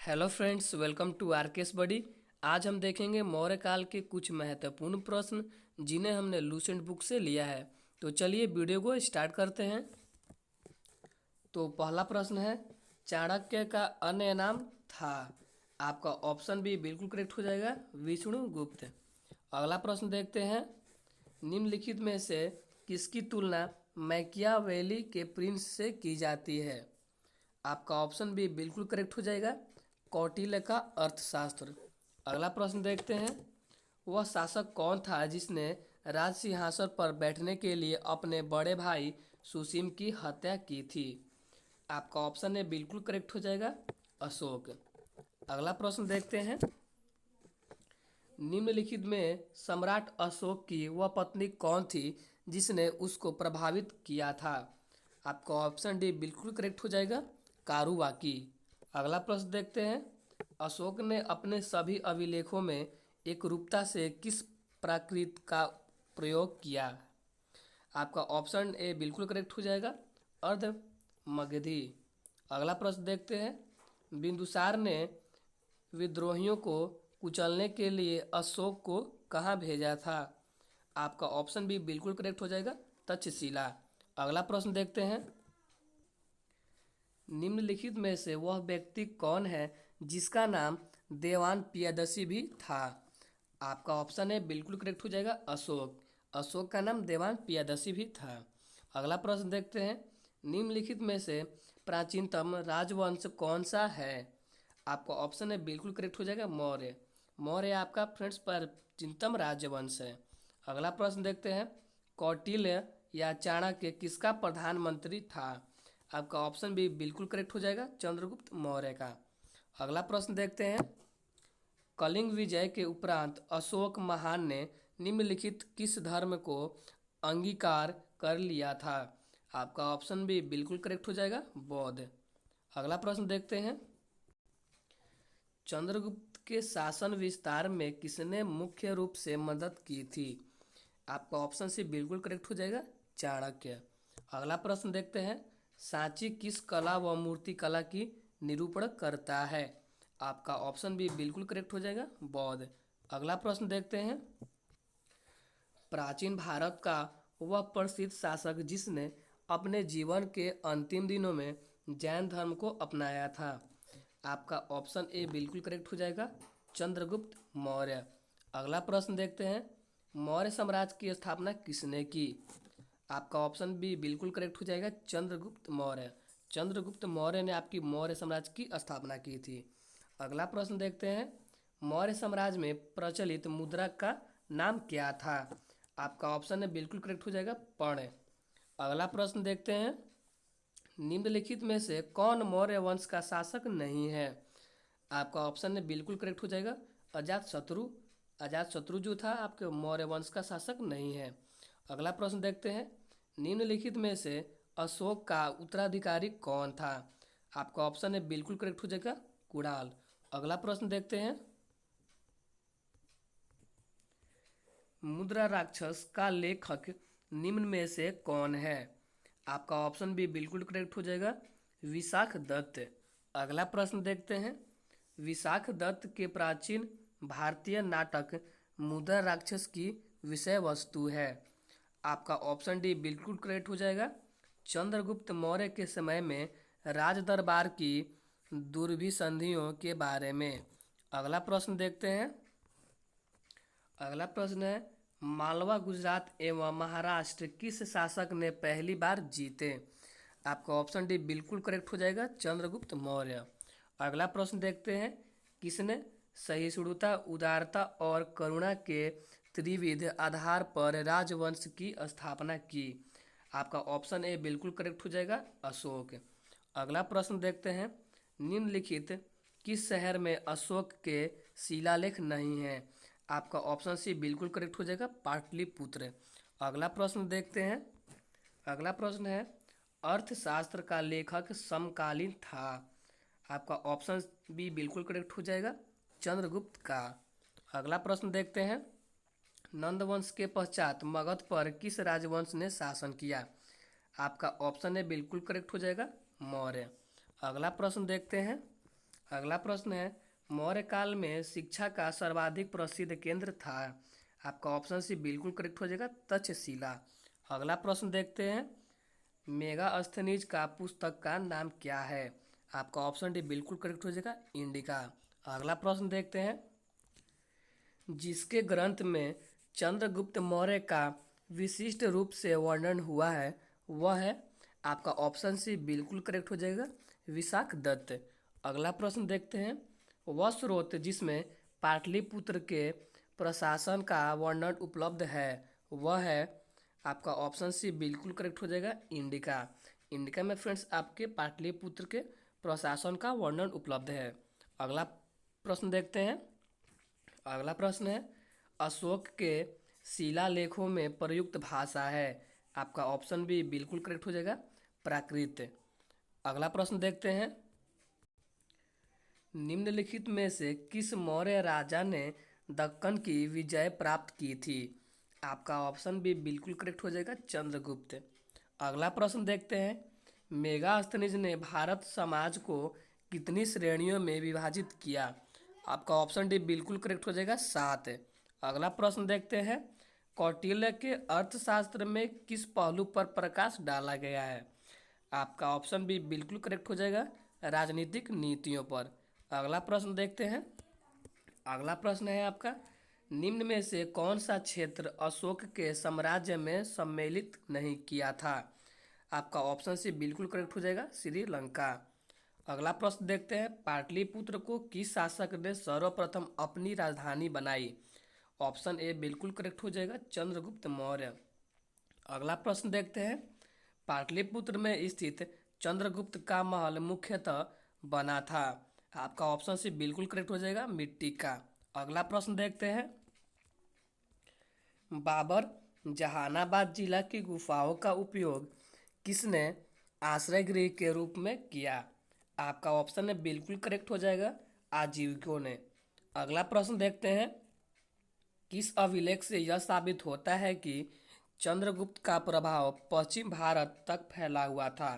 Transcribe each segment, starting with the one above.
Hello friends, welcome to RKS buddy. आज हम देखेंगे मौर्य काल के कुछ महत्वपूर्ण प्रश्न जिन्हें हमने लूसेंट बुक से लिया है। तो चलिए वीडियो को स्टार्ट करते हैं। तो पहला प्रश्न है, चाणक्य का अन्य नाम था। आपका ऑप्शन बी बिल्कुल करेक्ट हो जाएगा, विष्णुगुप्त। अगला प्रश्न देखते हैं, निम्नलिखित में से किसकी तुलना मैकियावेली के प्रिंस से की जाती है। आपका ऑप्शन बी बिल्कुल करेक्ट हो जाएगा, कौटिल्य का अर्थशास्त्र। अगला प्रश्न देखते हैं, वह शासक कौन था जिसने राज सिंहासन पर बैठने के लिए अपने बड़े भाई सुसीम की हत्या की थी। आपका ऑप्शन ए बिल्कुल करेक्ट हो जाएगा, अशोक। अगला प्रश्न देखते हैं, निम्नलिखित में सम्राट अशोक की वह पत्नी कौन थी जिसने उसको प्रभावित किया था। आपका ऑप्शन डी बिल्कुल करेक्ट हो जाएगा, कारुबाकी। अगला प्रश्न देखते हैं, अशोक ने अपने सभी अभिलेखों में एकरूपता से किस प्राकृत का प्रयोग किया। आपका ऑप्शन ए बिल्कुल करेक्ट हो जाएगा, अर्ध मगधी। अगला प्रश्न देखते हैं, बिंदुसार ने विद्रोहियों को कुचलने के लिए अशोक को कहाँ भेजा था। आपका ऑप्शन भी बिल्कुल करेक्ट हो जाएगा, तक्षशिला। अगला प्रश्न देखते हैं, निम्नलिखित में से वह व्यक्ति कौन है जिसका नाम देवान पियदसी भी था। आपका ऑप्शन है बिल्कुल करेक्ट हो जाएगा, अशोक। अशोक का नाम देवान पियदसी भी था। अगला प्रश्न देखते हैं, निम्नलिखित में से प्राचीनतम राजवंश कौन सा है। आपका ऑप्शन है बिल्कुल करेक्ट हो जाएगा, मौर्य। मौर्य आपका फ्रेंड्स प्राचीनतम राजवंश है। अगला प्रश्न देखते हैं, कौटिल्य या चाणक्य किसका प्रधानमंत्री था। आपका ऑप्शन भी बिल्कुल करेक्ट हो जाएगा, चंद्रगुप्त मौर्य का। अगला प्रश्न देखते हैं, कलिंग विजय के उपरांत अशोक महान ने निम्नलिखित किस धर्म को अंगीकार कर लिया था। आपका ऑप्शन भी बिल्कुल करेक्ट हो जाएगा, बौद्ध। अगला प्रश्न देखते हैं, चंद्रगुप्त के शासन विस्तार में किसने मुख्य रूप से मदद की थी। आपका ऑप्शन सी बिल्कुल करेक्ट हो जाएगा, चाणक्य। अगला प्रश्न देखते हैं, सांची किस कला व मूर्ति कला की निरूपण करता है। आपका ऑप्शन भी बिल्कुल करेक्ट हो जाएगा, बौद्ध। अगला प्रश्न देखते हैं, प्राचीन भारत का वह प्रसिद्ध शासक जिसने अपने जीवन के अंतिम दिनों में जैन धर्म को अपनाया था। आपका ऑप्शन ए बिल्कुल करेक्ट हो जाएगा, चंद्रगुप्त मौर्य। अगला प्रश्न देखते हैं, मौर्य साम्राज्य की स्थापना किसने की। आपका ऑप्शन बी बिल्कुल करेक्ट हो जाएगा, चंद्रगुप्त मौर्य। चंद्रगुप्त मौर्य ने आपकी मौर्य साम्राज्य की स्थापना की थी। अगला प्रश्न देखते हैं, मौर्य साम्राज्य में प्रचलित मुद्रा का नाम क्या था। आपका ऑप्शन है बिल्कुल करेक्ट हो जाएगा, पर्ण। अगला प्रश्न देखते हैं, निम्नलिखित में से कौन मौर्य वंश का शासक नहीं है। आपका ऑप्शन है बिल्कुल करेक्ट हो जाएगा, अजातशत्रु। अजातशत्रु जो था आपके मौर्य वंश का शासक नहीं है। अगला प्रश्न देखते हैं, निम्नलिखित में से अशोक का उत्तराधिकारी कौन था। आपका ऑप्शन है बिल्कुल करेक्ट हो जाएगा, कुणाल। अगला प्रश्न देखते हैं, मुद्रा राक्षस का लेखक निम्न में से कौन है। आपका ऑप्शन भी बिल्कुल करेक्ट हो जाएगा, विशाख दत्त। अगला प्रश्न देखते हैं, विशाख दत्त के प्राचीन भारतीय नाटक मुद्रा राक्षस की विषय वस्तु है। आपका ऑप्शन डी बिल्कुल करेक्ट हो जाएगा, चंद्रगुप्त मौर्य के समय में राज दरबार की दुर्भिसंधियों के बारे में। अगला प्रश्न देखते हैं, अगला प्रश्न है, मालवा गुजरात एवं महाराष्ट्र किस शासक ने पहली बार जीते। आपका ऑप्शन डी बिल्कुल करेक्ट हो जाएगा, चंद्रगुप्त मौर्य। अगला प्रश्न देखते हैं, किसने सहिष्णुता, उदारता और करुणा के त्रिविध आधार पर राजवंश की स्थापना की। आपका ऑप्शन ए बिल्कुल करेक्ट हो जाएगा, अशोक। अगला प्रश्न देखते हैं, निम्नलिखित किस शहर में अशोक के शिलालेख नहीं है। आपका ऑप्शन सी बिल्कुल करेक्ट हो जाएगा, पाटलिपुत्र। अगला प्रश्न देखते हैं, अगला प्रश्न है, अर्थशास्त्र का लेखक समकालीन था। आपका ऑप्शन बी बिल्कुल करेक्ट हो जाएगा, चंद्रगुप्त का। अगला प्रश्न देखते हैं, नंदवंश के पश्चात मगध पर किस राजवंश ने शासन किया। आपका ऑप्शन है बिल्कुल करेक्ट हो जाएगा, मौर्य। अगला प्रश्न देखते हैं, अगला प्रश्न है, मौर्य काल में शिक्षा का सर्वाधिक प्रसिद्ध केंद्र था। आपका ऑप्शन सी बिल्कुल करेक्ट हो जाएगा, तक्षशिला। अगला प्रश्न देखते हैं, मेगास्थनीज का पुस्तक का नाम क्या है। आपका ऑप्शन डी बिल्कुल करेक्ट हो जाएगा, इंडिका। अगला प्रश्न देखते हैं, जिसके ग्रंथ में चंद्रगुप्त मौर्य का विशिष्ट रूप से वर्णन हुआ है वह है। आपका ऑप्शन सी बिल्कुल करेक्ट हो जाएगा, विशाख दत्त। अगला प्रश्न देखते हैं, वह स्रोत जिसमें पाटलिपुत्र के प्रशासन का वर्णन उपलब्ध है वह है। आपका ऑप्शन सी बिल्कुल करेक्ट हो जाएगा, इंडिका। इंडिका में फ्रेंड्स आपके पाटलिपुत्र के प्रशासन का वर्णन उपलब्ध है। अगला प्रश्न देखते हैं। अगला प्रश्न है, अशोक के शिलालेखों में प्रयुक्त भाषा है। आपका ऑप्शन बी बिल्कुल करेक्ट हो जाएगा, प्राकृत। अगला प्रश्न देखते हैं, निम्नलिखित में से किस मौर्य राजा ने दक्कन की विजय प्राप्त की थी। आपका ऑप्शन बी बिल्कुल करेक्ट हो जाएगा, चंद्रगुप्त। अगला प्रश्न देखते हैं, मेगास्थनीज ने भारत समाज को कितनी श्रेणियों में विभाजित किया। आपका ऑप्शन डी बिल्कुल करेक्ट हो जाएगा, 7। अगला प्रश्न देखते हैं, कौटिल्य के अर्थशास्त्र में किस पहलू पर प्रकाश डाला गया है। आपका ऑप्शन बी बिल्कुल करेक्ट हो जाएगा, राजनीतिक नीतियों पर। अगला प्रश्न देखते हैं। अगला प्रश्न है आपका, निम्न में से कौन सा क्षेत्र अशोक के साम्राज्य में सम्मिलित नहीं किया था। आपका ऑप्शन सी बिल्कुल करेक्ट हो जाएगा, श्रीलंका। अगला प्रश्न देखते हैं, पाटलिपुत्र को किस शासक ने सर्वप्रथम अपनी राजधानी बनाई। ऑप्शन ए बिल्कुल करेक्ट हो जाएगा, चंद्रगुप्त मौर्य। अगला प्रश्न देखते हैं, पाटलिपुत्र में स्थित चंद्रगुप्त का महल मुख्यतः बना था। आपका ऑप्शन सी बिल्कुल करेक्ट हो जाएगा, मिट्टी का। अगला प्रश्न देखते हैं, बाबर जहानाबाद जिला की गुफाओं का उपयोग किसने आश्रय गृह के रूप में किया। आपका ऑप्शन है बिल्कुल करेक्ट हो जाएगा, आजीविकों ने। अगला प्रश्न देखते हैं, किस अभिलेख से यह साबित होता है कि चंद्रगुप्त का प्रभाव पश्चिम भारत तक फैला हुआ था।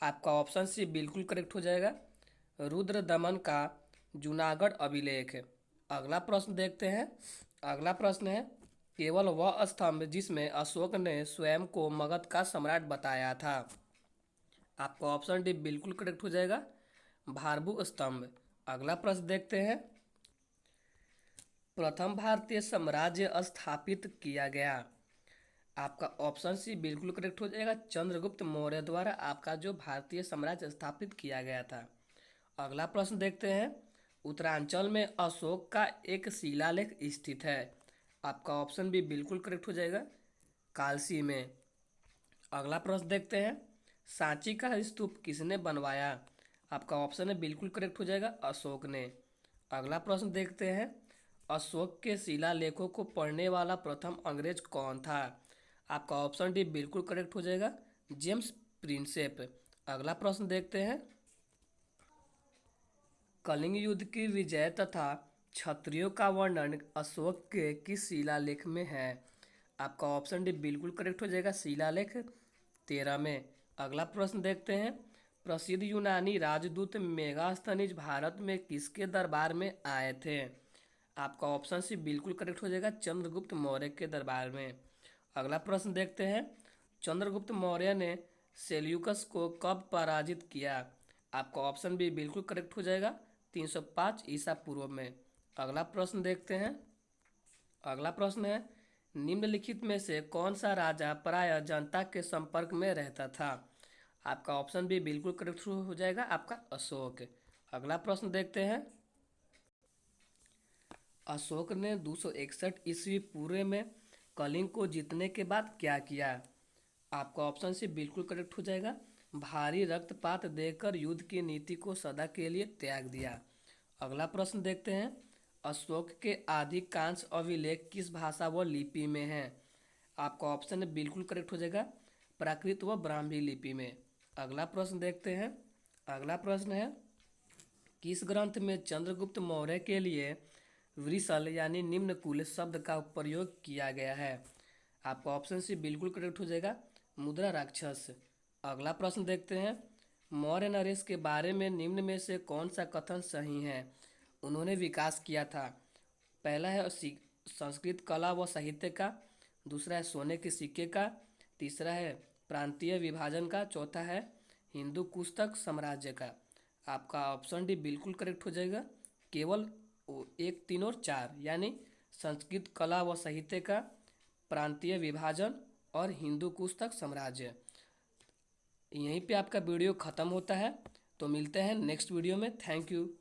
आपका ऑप्शन सी बिल्कुल करेक्ट हो जाएगा, रुद्र दमन का जूनागढ़ अभिलेख। अगला प्रश्न देखते हैं। अगला प्रश्न है, केवल वह स्तंभ जिसमें अशोक ने स्वयं को मगध का सम्राट बताया था। आपका ऑप्शन डी बिल्कुल करेक्ट हो जाएगा, भारभू स्तंभ। अगला प्रश्न देखते हैं, प्रथम भारतीय साम्राज्य स्थापित किया गया। आपका ऑप्शन सी बिल्कुल करेक्ट हो जाएगा, चंद्रगुप्त मौर्य द्वारा आपका जो भारतीय साम्राज्य स्थापित किया गया था। अगला प्रश्न देखते हैं, उत्तरांचल में अशोक का एक शिलालेख स्थित है। आपका ऑप्शन भी बिल्कुल करेक्ट हो जाएगा, कालसी में। अगला प्रश्न देखते हैं, सांची का स्तूप किसने बनवाया। आपका ऑप्शन है बिल्कुल करेक्ट हो जाएगा, अशोक ने। अगला प्रश्न देखते हैं, अशोक के शिलालेखों को पढ़ने वाला प्रथम अंग्रेज कौन था। आपका ऑप्शन डी बिल्कुल करेक्ट हो जाएगा, जेम्स प्रिंसेप। अगला प्रश्न देखते हैं, कलिंग युद्ध की विजय तथा क्षत्रियों का वर्णन अशोक के किस शिलालेख में है। आपका ऑप्शन डी बिल्कुल करेक्ट हो जाएगा, शिलालेख 13 में। अगला प्रश्न देखते हैं, प्रसिद्ध यूनानी राजदूत मेगास्थनीज भारत में किसके दरबार में आए थे। आपका ऑप्शन सी बिल्कुल करेक्ट हो जाएगा, चंद्रगुप्त मौर्य के दरबार में। अगला प्रश्न देखते हैं, चंद्रगुप्त मौर्य ने सेल्यूकस को कब पराजित किया। आपका ऑप्शन भी बिल्कुल करेक्ट हो जाएगा, 305 ईसा पूर्व में। अगला प्रश्न देखते हैं। अगला प्रश्न है, निम्नलिखित में से कौन सा राजा प्रायः जनता के संपर्क में रहता था। आपका ऑप्शन भी बिल्कुल करेक्ट हो जाएगा, आपका अशोक। अगला प्रश्न देखते हैं, अशोक ने 261 ईस्वी पूर्व में कलिंग को जीतने के बाद क्या किया। आपका ऑप्शन से बिल्कुल करेक्ट हो जाएगा, भारी रक्तपात देकर युद्ध की नीति को सदा के लिए त्याग दिया। अगला प्रश्न देखते हैं, अशोक के अधिकांश अभिलेख किस भाषा व लिपि में हैं। आपका ऑप्शन बिल्कुल करेक्ट हो जाएगा, प्राकृत व ब्राह्मी लिपि में। अगला प्रश्न देखते हैं। अगला प्रश्न है, किस ग्रंथ में चंद्रगुप्त मौर्य के लिए वृषल यानी निम्न कुल शब्द का प्रयोग किया गया है। आपका ऑप्शन सी बिल्कुल करेक्ट हो जाएगा, मुद्रा राक्षस। अगला प्रश्न देखते हैं, मौर्य नरेश के बारे में निम्न में से कौन सा कथन सही है? उन्होंने विकास किया था। पहला है संस्कृत कला व साहित्य का, दूसरा है सोने के सिक्के का, तीसरा है प्रांतीय विभाजन का, चौथा है हिंदू कुश तक साम्राज्य का। आपका ऑप्शन डी बिल्कुल करेक्ट हो जाएगा। केवल एक, तीन और चार, यानी संस्कृत कला व साहित्य का, प्रांतीय विभाजन और हिंदू कुश तक साम्राज्य। यहीं पे आपका वीडियो ख़त्म होता है। तो मिलते हैं नेक्स्ट वीडियो में। Thank you.